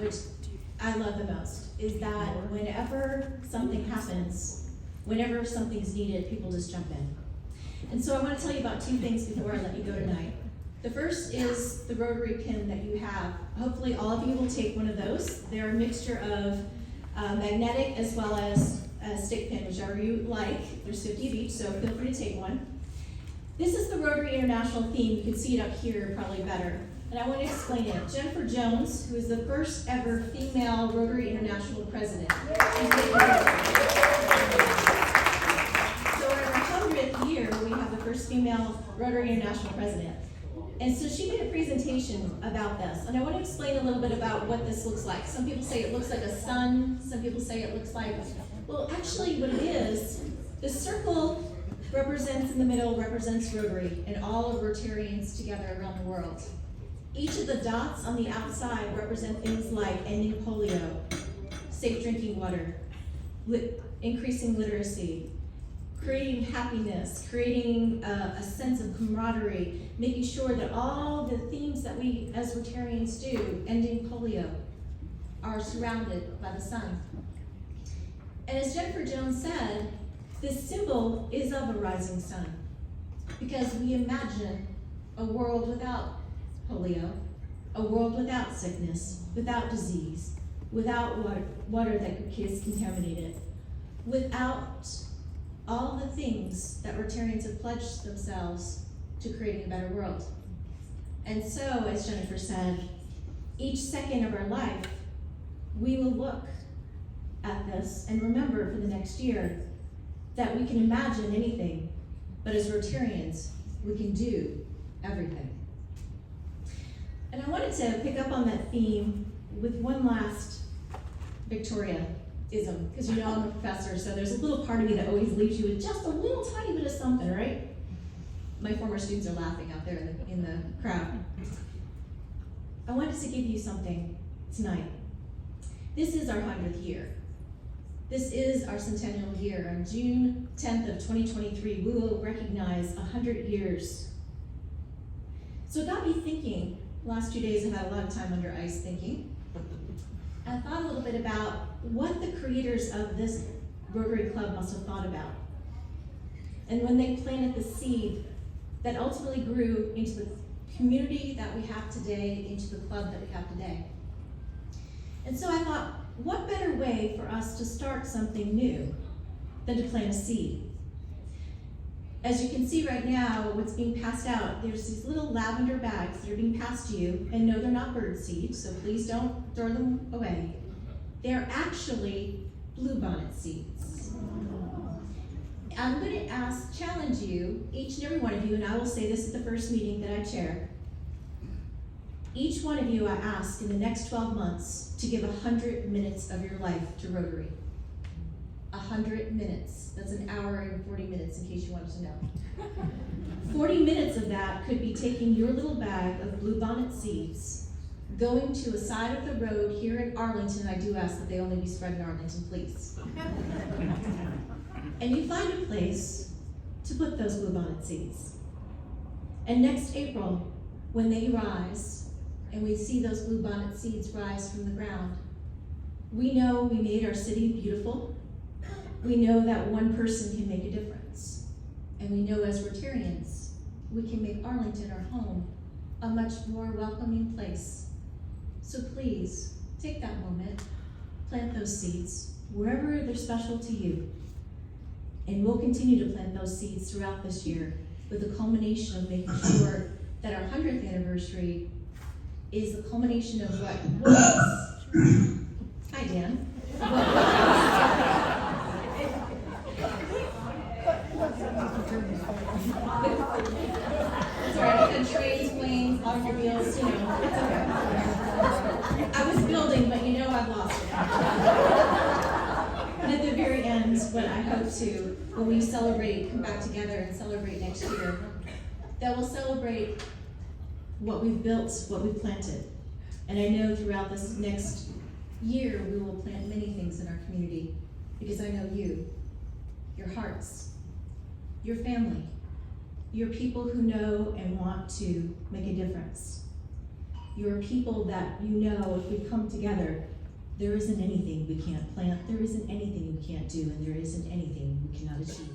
which I love the most, is that whenever something happens, whenever something's needed, people just jump in. And so I want to tell you about two things before I let you go tonight. The first is the Rotary pin that you have. Hopefully all of you will take one of those. They're a mixture of magnetic as well as a stick pin, whichever you like. There's 50 of each, so feel free to take one. This is the Rotary International theme. You can see it up here probably better. And I want to explain it. Jennifer Jones, who is the first ever female Rotary International president. So in our 100th year, we have the first female Rotary International president. And so she made a presentation about this. And I want to explain a little bit about what this looks like. Some people say it looks like a sun. Some people say it looks like, well, actually what it is, the circle represents in the middle, represents Rotary and all of Rotarians together around the world. Each of the dots on the outside represent things like ending polio, safe drinking water, increasing literacy, creating happiness, creating a sense of camaraderie, making sure that all the themes that we as Rotarians do, ending polio, are surrounded by the sun. And as Jennifer Jones said, this symbol is of a rising sun because we imagine a world without polio, a world without sickness, without disease, without water that is contaminated, without all the things that Rotarians have pledged themselves to creating a better world. And so, as Jennifer said, each second of our life, we will look at this and remember for the next year that we can imagine anything, but as Rotarians, we can do everything. And I wanted to pick up on that theme with one last Victoria-ism, because you know I'm a professor, so there's a little part of me that always leaves you with just a little tiny bit of something, right? My former students are laughing out there in the crowd. I wanted to give you something tonight. This is our 100th year. This is our centennial year. On June 10th of 2023, we will recognize 100 years. So it got me thinking. The last 2 days I've had a lot of time under ice thinking. I thought a little bit about what the creators of this Rotary Club must have thought about. And when they planted the seed that ultimately grew into the community that we have today, into the club that we have today. And so I thought, what better way for us to start something new than to plant a seed? As you can see right now, what's being passed out, there's these little lavender bags that are being passed to you, and no, they're not bird seeds, so please don't throw them away. They're actually bluebonnet seeds. I'm going to challenge you, each and every one of you, and I will say this at the first meeting that I chair. Each one of you I ask in the next 12 months to give 100 minutes of your life to Rotary. 100 minutes. That's an hour and 40 minutes in case you wanted to know. 40 minutes of that could be taking your little bag of bluebonnet seeds, going to a side of the road here in Arlington. I do ask that they only be spread in Arlington, please. And you find a place to put those bluebonnet seeds. And next April, when they rise, and we see those bluebonnet seeds rise from the ground, we know we made our city beautiful. We know that one person can make a difference. And we know as Rotarians, we can make Arlington, our home, a much more welcoming place. So please, take that moment, plant those seeds, wherever they're special to you. And we'll continue to plant those seeds throughout this year with the culmination of making sure that our 100th anniversary is the culmination of what was. Hi, Dan. Sorry, I said trains, planes, automobiles, you know, it's okay. I was building, but you know I've lost it. But at the very end, what I hope to, when we celebrate, come back together and celebrate next year, that we'll celebrate what we've built, what we've planted. And I know throughout this next year, we will plant many things in our community because I know you, your hearts, your family, your people who know and want to make a difference. You're people that you know, if we come together, there isn't anything we can't plant, there isn't anything we can't do, and there isn't anything we cannot achieve.